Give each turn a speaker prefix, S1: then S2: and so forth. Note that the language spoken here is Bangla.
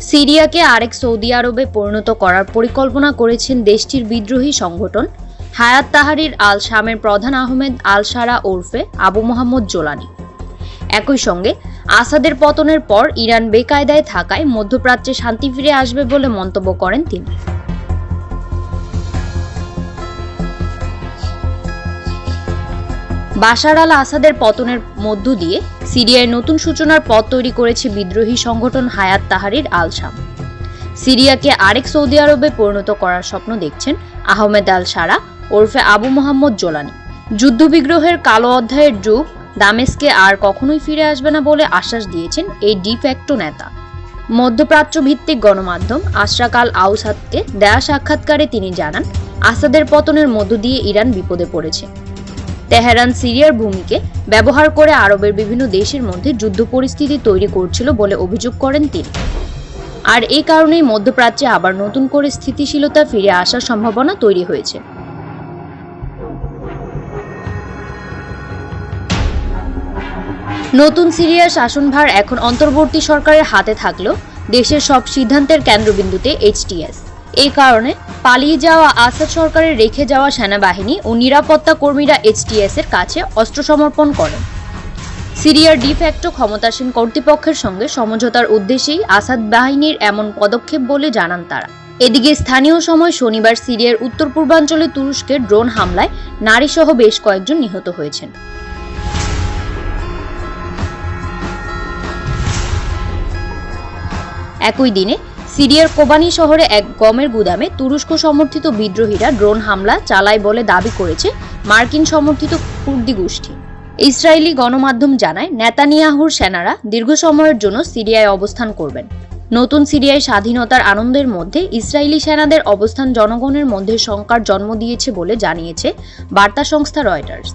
S1: সিরিয়াকে আরেক সৌদি আরবে পরিণত করার পরিকল্পনা করেছেন দেশটির বিদ্রোহী সংগঠন হায়াত তাহরির আল শামের প্রধান আহমেদ আল শারা ওরফে আবু মোহাম্মদ জোলানি। একই সঙ্গে আসাদের পতনের পর ইরান বেকায়দায় থাকায় মধ্যপ্রাচ্যে শান্তি ফিরে আসবে বলে মন্তব্য করেন তিনি। বাশার আল আসাদের পতনের মধ্য দিয়ে সিরিয়ায় নতুন সূচনার পথ তৈরি করেছে বিদ্রোহী সংগঠন হায়াত তাহরির আল শাম। সিরিয়াকে আরেক সৌদি আরবে পরিণত করার স্বপ্ন দেখছেন আহমেদ আল শারা ওরফে আবু মোহাম্মদ জোলানি। যুদ্ধবিগ্রহের কালো অধ্যায়ের যুগ দামেস্কে আর কখনোই ফিরে আসবে না বলে আশ্বাস দিয়েছেন এই ডিফ্যাক্টো নেতা। মধ্যপ্রাচ্য ভিত্তিক গণমাধ্যম আশরাক আল আউসাদকে দেয়া সাক্ষাৎকারে তিনি জানান, আসাদের পতনের মধ্য দিয়ে ইরান বিপদে পড়েছে। তেহরান সিরিয়ার ভূমিকে ব্যবহার করে আরবের বিভিন্ন দেশের মধ্যে যুদ্ধ পরিস্থিতি তৈরি করছিল বলে অভিযোগ করেন তিনি। আর এই কারণেই মধ্যপ্রাচ্যে আবার নতুন করে স্থিতিশীলতা ফিরে আসার সম্ভাবনা তৈরি হয়েছে। নতুন সিরিয়ার শাসনভার এখন অন্তর্বর্তী সরকারের হাতে থাকলেও দেশের সব সিদ্ধান্তের কেন্দ্রবিন্দুতে এইচটিএস। এই কারণে পালিয়ে যাওয়া আসাদ সরকারের রেখে যাওয়া সেনাবাহিনী ও নিরাপত্তা কর্মীরা এইচটিএস এর কাছে অস্ত্র সমর্পণ করেন। সিরিয়ার ডিফ্যাক্টো ক্ষমতাসীন কর্তৃপক্ষের সঙ্গে সমঝোতার উদ্দেশ্যেই আসাদ বাহিনীর এমন পদক্ষেপ বলে জানান তারা। এদিকে স্থানীয় সময় শনিবার সিরিয়ার উত্তর পূর্বাঞ্চলে তুরস্কের ড্রোন হামলায় নারীসহ বেশ কয়েকজন নিহত হয়েছেন। একই দিনে সিরিয়ার কোবানি শহরে এক গমের গুদামে তুরস্ক সমর্থিত বিদ্রোহীরা ড্রোন হামলা চালায় বলে দাবি করেছে মার্কিন সমর্থিত কুর্দি গোষ্ঠী। ইসরায়েলি গণমাধ্যম জানায়, নেতানিয়াহুর সেনারা দীর্ঘ সময়ের জন্য সিরিয়ায় অবস্থান করবেন। নতুন সিরিয়ায় স্বাধীনতার আনন্দের মধ্যে ইসরায়েলি সেনাদের অবস্থান জনগণের মধ্যে শঙ্কার জন্ম দিয়েছে বলে জানিয়েছে বার্তা সংস্থা রয়টার্স।